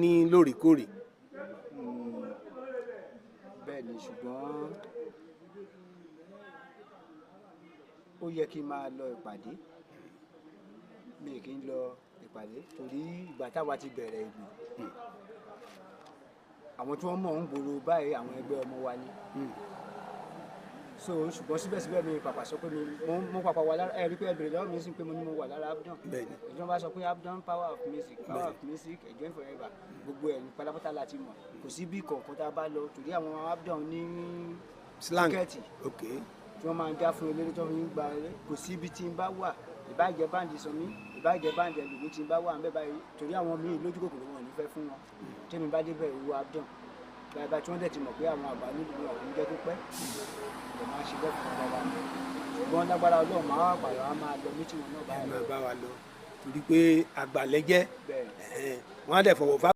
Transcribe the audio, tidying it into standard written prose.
ní lóòrèkóòrè. bẹ́ẹ̀ ni ṣùgbọ́n ó yẹ kí n máa lọ ìpàdé mi kì í lọ ìpàdé torí ìgbà táwa ti bẹ̀rẹ̀ ìlú àwọn tí wọ́n mọ̀ ń gbòòrò báyìí àwọn ẹgbẹ́ ọmọ wa ni so ṣùgbọ́n síbẹ̀síbẹ̀ mi pàpà sọ pé mo pàpà wà lára ẹ̀rí pé ẹ̀bẹ̀rẹ̀ lọ́wọ́ mi sì pé mo ní mo wà lára Abdon ìjọba bá sọ pé Abdon power of music enjoy forever gbogbo ẹ̀ ní pátápátá láti mọ̀ kò sí bí kọ̀ọ̀kan tá a bá lọ torí àwọn Abdon ní tíkẹ́ẹ̀tì tí wọ́n máa ń dá fún eléré tó fi ń gba eré kò sí ibi tí n bá wà ìbájẹ́ báǹdì Sanmi ìbájẹ́ báǹdì ẹlòmí tí n bá wà ń bẹ́ báyìí torí àwọn míì lójú kòkòrò wọn ò ní fẹ́ fún wọn tẹ́mi bá débẹ̀ ìwọ Abdon bàbá tí wọ́n dẹ̀ ti mọ̀ pé àwọn àgbà nílùú wọn kò ń jẹ́ kó pẹ́ lè máa ṣe bẹ́ẹ̀ fún bàbá mi ṣùgbọ́n lágbára Ọlọ́run máa wà pàrọ̀ á máa lọ mítìmọ̀ náà báyìí. ẹ máa bá wa lọ torí pé àgbà lẹ́jẹ́ wọ́n á dẹ̀ fọwọ́ fà.